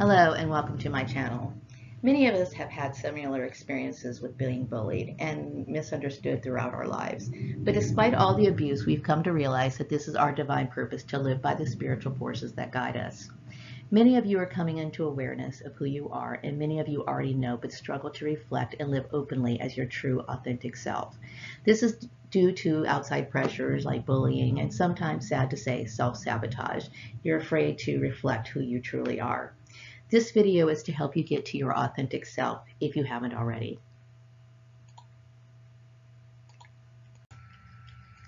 Hello and welcome to my channel. Many of us have had similar experiences with being bullied and misunderstood throughout our lives. But despite all the abuse, we've come to realize that this is our divine purpose to live by the spiritual forces that guide us. Many of you are coming into awareness of who you are, and many of you already know but struggle to reflect and live openly as your true, authentic self. This is due to outside pressures like bullying and sometimes, sad to say, self-sabotage. You're afraid to reflect who you truly are. This video is to help you get to your authentic self if you haven't already.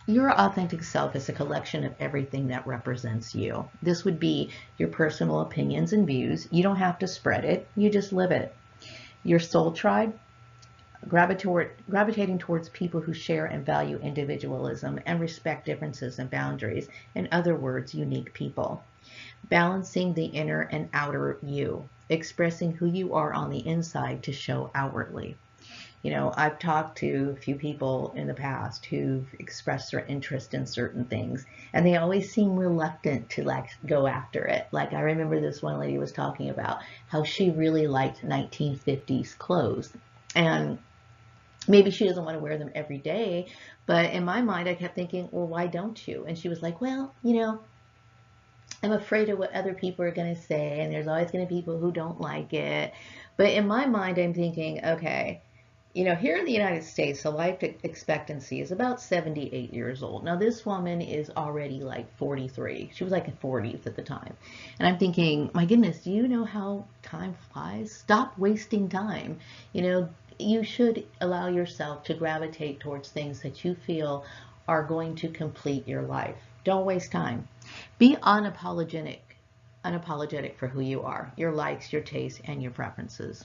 Your authentic self is a collection of everything that represents you. This would be your personal opinions and views. You don't have to spread it, you just live it. Your soul tribe, gravitating towards people who share and value individualism and respect differences and boundaries. In other words, unique people. Balancing the inner and outer you, expressing who you are on the inside to show outwardly. I've talked to a few people in the past who've expressed their interest in certain things, and they always seem reluctant to go after it. Like I remember this one lady was talking about how she really liked 1950s clothes, and maybe she doesn't want to wear them every day, but in my mind I kept thinking, well, why don't you? And she was like, well, I'm afraid of what other people are going to say, and there's always going to be people who don't like it. But in my mind, I'm thinking, okay, here in the United States, the life expectancy is about 78 years old. Now, this woman is already like 43. She was like in 40s at the time. And I'm thinking, my goodness, do you know how time flies? Stop wasting time. You should allow yourself to gravitate towards things that you feel are going to complete your life. Don't waste time. Be unapologetic for who you are, your likes, your tastes, and your preferences.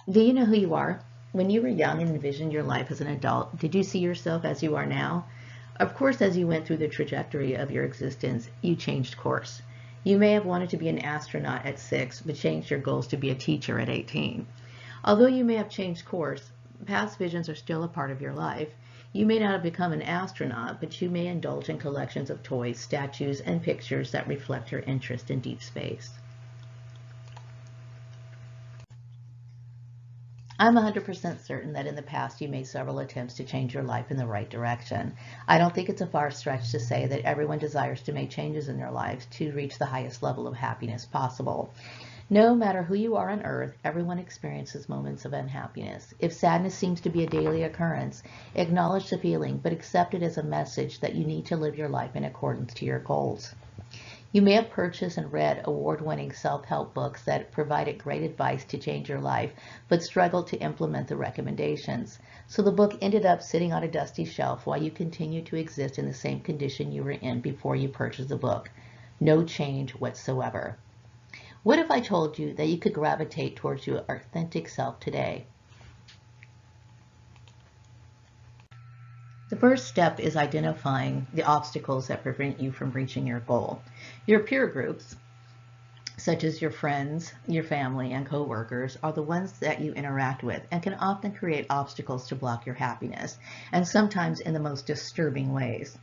Do you know who you are? When you were young and envisioned your life as an adult, did you see yourself as you are now? Of course, as you went through the trajectory of your existence, you changed course. You may have wanted to be an astronaut at 6, but changed your goals to be a teacher at 18. Although you may have changed course, past visions are still a part of your life. You may not have become an astronaut, but you may indulge in collections of toys, statues, and pictures that reflect your interest in deep space. I'm 100% certain that in the past you made several attempts to change your life in the right direction. I don't think it's a far stretch to say that everyone desires to make changes in their lives to reach the highest level of happiness possible. No matter who you are on earth, everyone experiences moments of unhappiness. If sadness seems to be a daily occurrence, acknowledge the feeling, but accept it as a message that you need to live your life in accordance to your goals. You may have purchased and read award-winning self-help books that provided great advice to change your life, but struggled to implement the recommendations. So the book ended up sitting on a dusty shelf while you continue to exist in the same condition you were in before you purchased the book. No change whatsoever. What if I told you that you could gravitate towards your authentic self today? The first step is identifying the obstacles that prevent you from reaching your goal. Your peer groups, such as your friends, your family, and coworkers, are the ones that you interact with and can often create obstacles to block your happiness, and sometimes in the most disturbing ways.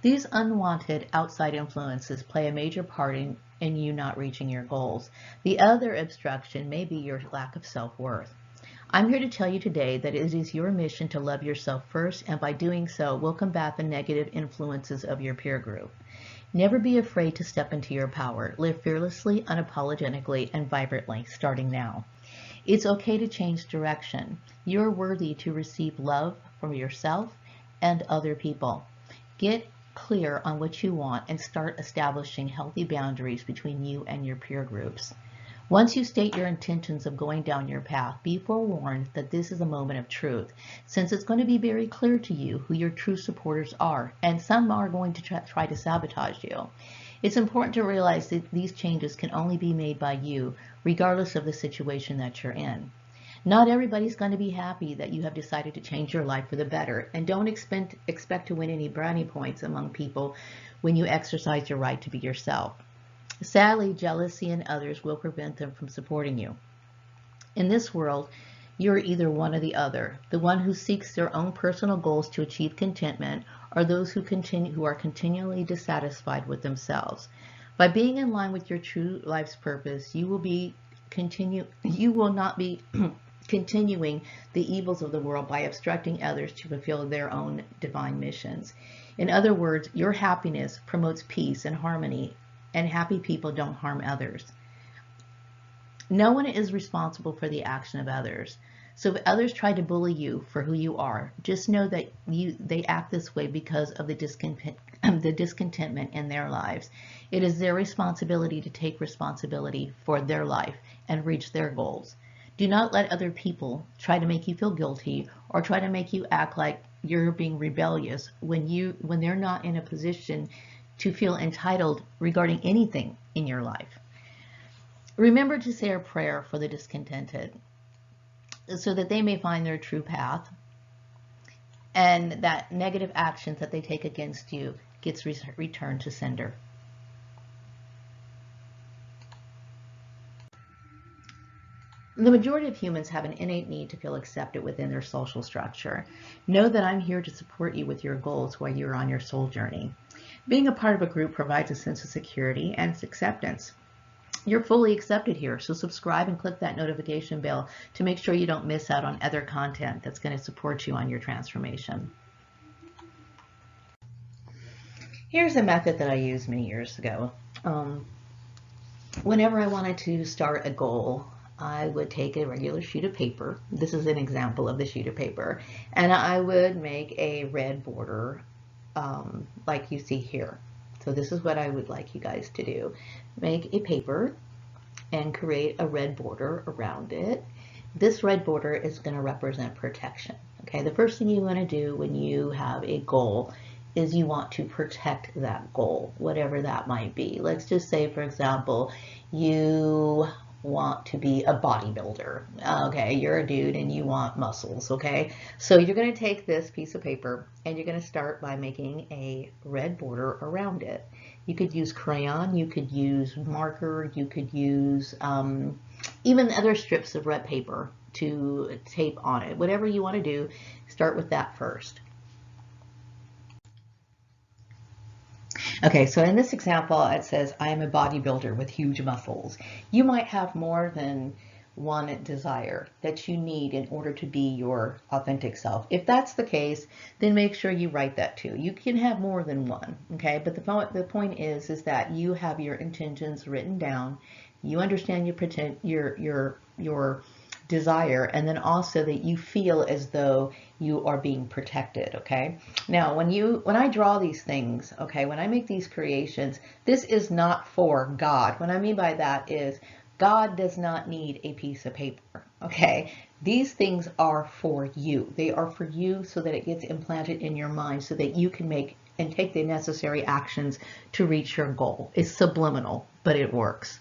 These unwanted outside influences play a major part in you not reaching your goals. The other obstruction may be your lack of self-worth. I'm here to tell you today that it is your mission to love yourself first, and by doing so, will combat the negative influences of your peer group. Never be afraid to step into your power. Live fearlessly, unapologetically, and vibrantly, starting now. It's okay to change direction. You're worthy to receive love from yourself and other people. Get clear on what you want and start establishing healthy boundaries between you and your peer groups. Once you state your intentions of going down your path, be forewarned that this is a moment of truth, since it's going to be very clear to you who your true supporters are, and some are going to try to sabotage you. It's important to realize that these changes can only be made by you, regardless of the situation that you're in. Not everybody's going to be happy that you have decided to change your life for the better, and don't expect to win any brownie points among people when you exercise your right to be yourself. Sadly, jealousy and others will prevent them from supporting you. In this world, you're either one or the other, the one who seeks their own personal goals to achieve contentment, or those who are continually dissatisfied with themselves. By being in line with your true life's purpose, you will not be continuing the evils of the world by obstructing others to fulfill their own divine missions. In other words, your happiness promotes peace and harmony, and happy people don't harm others. No one is responsible for the action of others. So if others try to bully you for who you are, just know that they act this way because of the discontentment in their lives. It is their responsibility to take responsibility for their life and reach their goals. Do not let other people try to make you feel guilty or try to make you act like you're being rebellious when they're not in a position to feel entitled regarding anything in your life. Remember to say a prayer for the discontented so that they may find their true path and that negative actions that they take against you gets returned to sender. The majority of humans have an innate need to feel accepted within their social structure. Know that I'm here to support you with your goals while you're on your soul journey. Being a part of a group provides a sense of security and acceptance. You're fully accepted here, so subscribe and click that notification bell to make sure you don't miss out on other content that's going to support you on your transformation. Here's a method that I used many years ago. Whenever I wanted to start a goal, I would take a regular sheet of paper. This is an example of the sheet of paper. And I would make a red border like you see here. So this is what I would like you guys to do. Make a paper and create a red border around it. This red border is going to represent protection. Okay, the first thing you want to do when you have a goal is you want to protect that goal, whatever that might be. Let's just say, for example, you want to be a bodybuilder. Okay, you're a dude and you want muscles, okay? So you're going to take this piece of paper and you're going to start by making a red border around it. You could use crayon, you could use marker, you could use even other strips of red paper to tape on it. Whatever you want to do, start with that first. Okay, so in this example, it says, I am a bodybuilder with huge muscles. You might have more than one desire that you need in order to be your authentic self. If that's the case, then make sure you write that too. You can have more than one, okay? But the point is that you have your intentions written down. You understand your desire, and then also that you feel as though you are being protected, okay? Now, when I draw these things, okay, when I make these creations, this is not for God. What I mean by that is God does not need a piece of paper, okay? These things are for you. They are for you so that it gets implanted in your mind so that you can make and take the necessary actions to reach your goal. It's subliminal, but it works.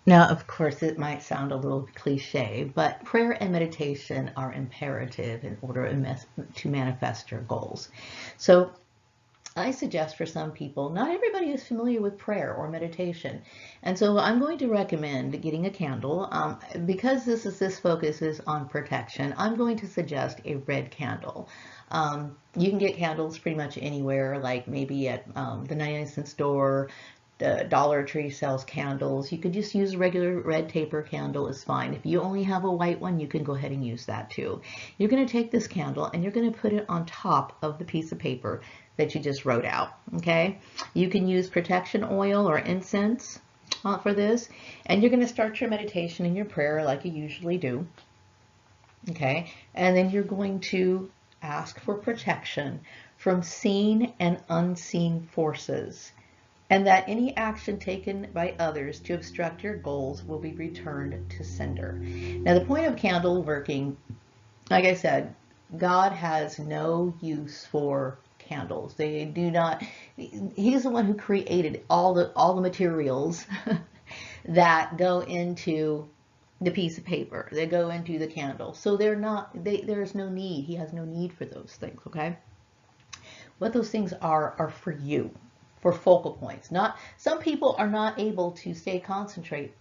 Now, of course, it might sound a little cliche, but prayer and meditation are imperative in order to manifest your goals. So I suggest for some people, not everybody is familiar with prayer or meditation. And so I'm going to recommend getting a candle. Because this focus is on protection, I'm going to suggest a red candle. You can get candles pretty much anywhere, like maybe at the 99-cent store. Dollar Tree sells candles. You could just use a regular red taper candle is fine. If you only have a white one, you can go ahead and use that too. You're going to take this candle and you're going to put it on top of the piece of paper that you just wrote out, okay? You can use protection oil or incense for this, and you're going to start your meditation and your prayer like you usually do, okay? And then you're going to ask for protection from seen and unseen forces, and that any action taken by others to obstruct your goals will be returned to sender. Now, the point of candle working, like I said, God has no use for candles. They do not, he's the one who created all the materials that go into the piece of paper, they go into the candle. So there's no need, he has no need for those things, okay? What those things are for you, for focal points. Some people are not able to concentrate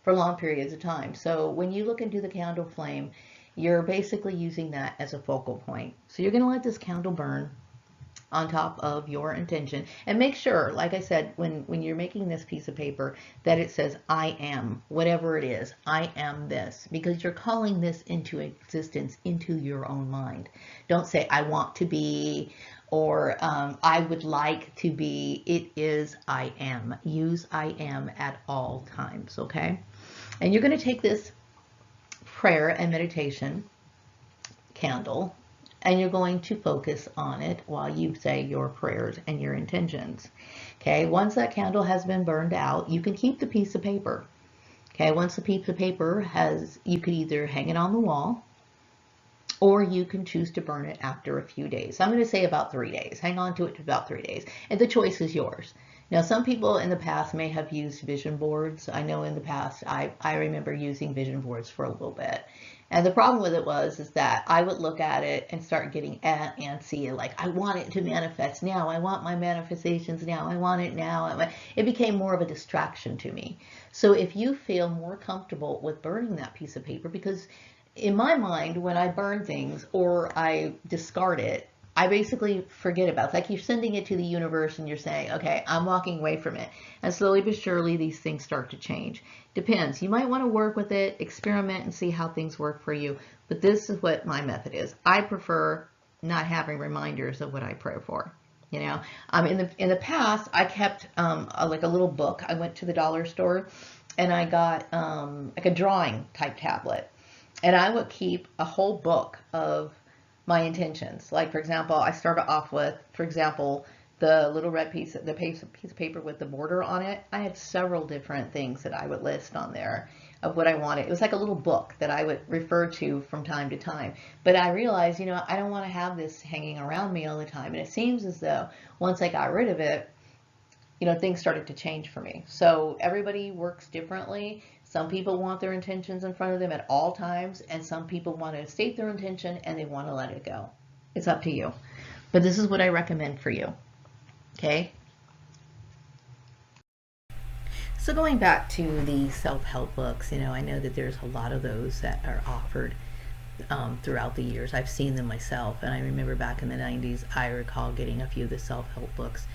for long periods of time. So when you look into the candle flame, you're basically using that as a focal point. So you're going to let this candle burn, on top of your intention. And make sure, like I said, when you're making this piece of paper, that it says I am, whatever it is, I am this, because you're calling this into existence, into your own mind. Don't say I want to be, or I would like to be. It is I am. Use I am at all times, okay? And you're going to take this prayer and meditation candle, and you're going to focus on it while you say your prayers and your intentions. Okay, once that candle has been burned out, you can keep the piece of paper. Okay, once the piece of paper has, you could either hang it on the wall, or you can choose to burn it after a few days. I'm going to say about 3 days. Hang on to it for about 3 days, and the choice is yours. Now, some people in the past may have used vision boards. I know in the past, I remember using vision boards for a little bit. And the problem with it is that I would look at it and start getting antsy, like, I want it to manifest now. I want my manifestations now. I want it now. It became more of a distraction to me. So if you feel more comfortable with burning that piece of paper, because in my mind, when I burn things or I discard it, I basically forget about it. It's like you're sending it to the universe and you're saying, okay, I'm walking away from it. And slowly but surely, these things start to change. Depends. You might want to work with it, experiment, and see how things work for you. But this is what my method is. I prefer not having reminders of what I pray for. You know, in the past, I kept like a little book. I went to the dollar store and I got like a drawing type tablet. And I would keep a whole book of my intentions. Like, for example, I started off with, for example, the little red piece of paper with the border on it. I had several different things that I would list on there of what I wanted. It was like a little book that I would refer to from time to time. But I realized, you know, I don't want to have this hanging around me all the time. And it seems as though once I got rid of it, you know, things started to change for me. So everybody works differently. Some people want their intentions in front of them at all times, and some people want to state their intention and they want to let it go. It's up to you. But this is what I recommend for you. Okay? So going back to the self-help books, you know, I know that there's a lot of those that are offered throughout the years. I've seen them myself, and I remember back in the 90s, I recall getting a few of the self-help books.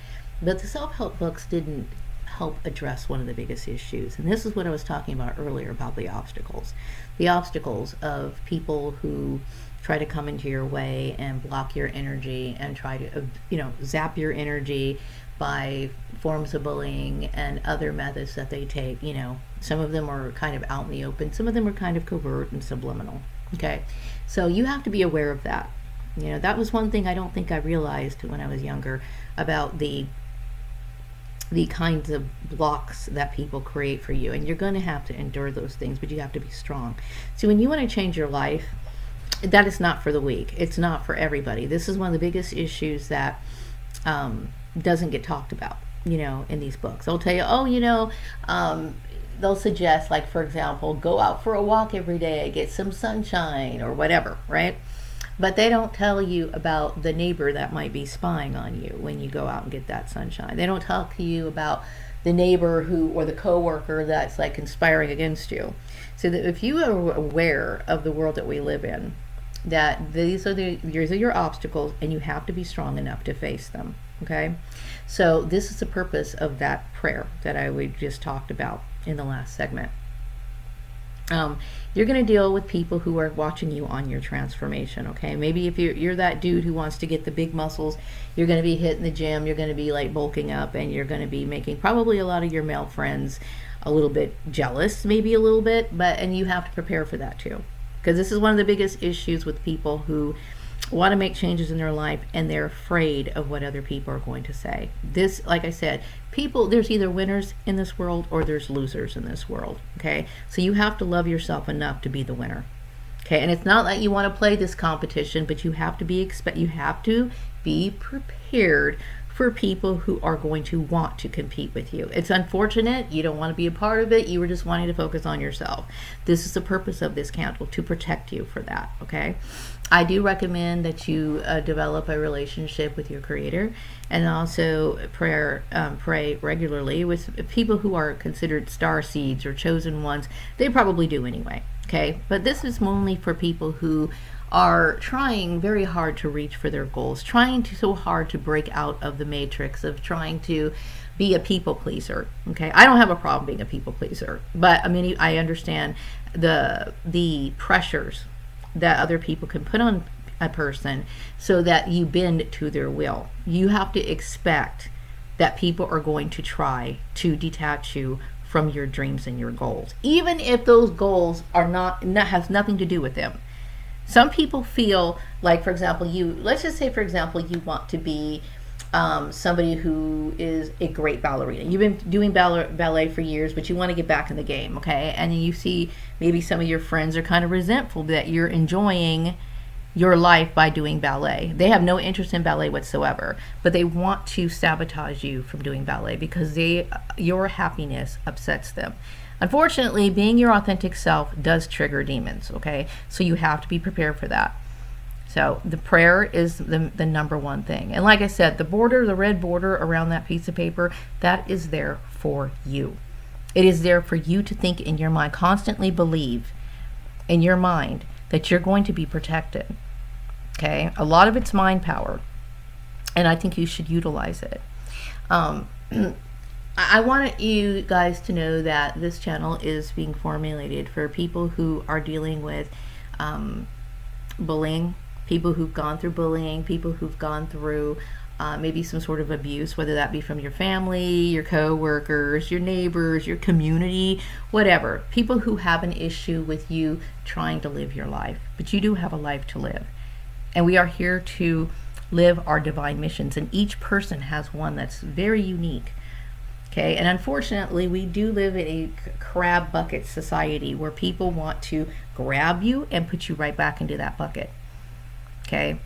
But the self-help books didn't help address one of the biggest issues. And this is what I was talking about earlier about the obstacles. The obstacles of people who try to come into your way and block your energy and try to, you know, zap your energy by forms of bullying and other methods that they take. You know, some of them are kind of out in the open. Some of them are kind of covert and subliminal. Okay. So you have to be aware of that. You know, that was one thing I don't think I realized when I was younger about the kinds of blocks that people create for you. And you're going to have to endure those things, but you have to be strong. So when you want to change your life, that is not for the weak. It's not for everybody. This is one of the biggest issues that doesn't get talked about, you know, in these books. They'll tell you, oh, you know, they'll suggest, like, for example, go out for a walk every day, get some sunshine or whatever, right? But they don't tell you about the neighbor that might be spying on you when you go out and get that sunshine. They don't talk to you about the neighbor who, or the coworker that's like conspiring against you. So that if you are aware of the world that we live in, that these are your obstacles, and you have to be strong enough to face them. Okay, so this is the purpose of that prayer that we just talked about in the last segment. You're going to deal with people who are watching you on your transformation. Okay, maybe if you're that dude who wants to get the big muscles, you're going to be hitting the gym, you're going to be like bulking up, and you're going to be making probably a lot of your male friends a little bit jealous, maybe a little bit, and you have to prepare for that too, because this is one of the biggest issues with people who want to make changes in their life and they're afraid of what other people are going to say. This, like I said, people, there's either winners in this world or there's losers in this world. Okay, so you have to love yourself enough to be the winner. Okay, and it's not that you want to play this competition, but you have to be prepared for people who are going to want to compete with you. It's unfortunate. You don't want to be a part of it. You were just wanting to focus on yourself. This is the purpose of this candle, to protect you for that. Okay, I do recommend that you develop a relationship with your Creator, and also pray regularly with people who are considered star seeds or chosen ones. They probably do anyway. Okay, but this is only for people who are trying very hard to reach for their goals, trying so hard to break out of the matrix of trying to be a people pleaser. Okay, I don't have a problem being a people pleaser, but I mean, I understand the pressures that other people can put on a person so that you bend to their will. You have to expect that people are going to try to detach you from your dreams and your goals, even if those goals are not has nothing to do with them. Some people feel like, for example, let's just say, for example, you want to be somebody who is a great ballerina. You've been doing ballet for years, but you want to get back in the game, okay? And then you see maybe some of your friends are kind of resentful that you're enjoying your life by doing ballet. They have no interest in ballet whatsoever, but they want to sabotage you from doing ballet because your happiness upsets them. Unfortunately, being your authentic self does trigger demons, okay? So you have to be prepared for that. So the prayer is the number one thing. And like I said, the red border around that piece of paper, that is there for you. It is there for you to think in your mind, constantly believe in your mind that you're going to be protected. Okay? A lot of it's mind power. And I think you should utilize it. I want you guys to know that this channel is being formulated for people who are dealing with bullying, people who've gone through bullying, people who've gone through maybe some sort of abuse, whether that be from your family, your co-workers, your neighbors, your community, whatever. People who have an issue with you trying to live your life. But you do have a life to live. And we are here to live our divine missions. And each person has one that's very unique. Okay, and unfortunately, we do live in a crab bucket society where people want to grab you and put you right back into that bucket. Okay,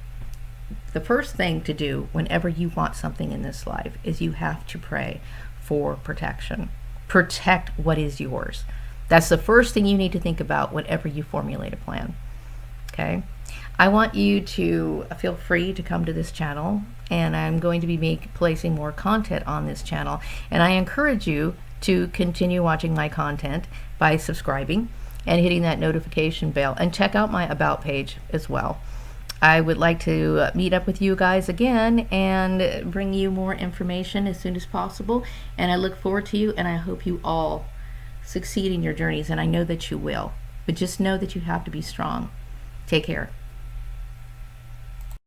the first thing to do whenever you want something in this life is you have to pray for protection. Protect what is yours. That's the first thing you need to think about whenever you formulate a plan. Okay, I want you to feel free to come to this channel, and I'm going to be placing more content on this channel, and I encourage you to continue watching my content by subscribing and hitting that notification bell, and check out my about page as well. I would like to meet up with you guys again and bring you more information as soon as possible, and I look forward to you, and I hope you all succeed in your journeys, and I know that you will, but just know that you have to be strong. Take care.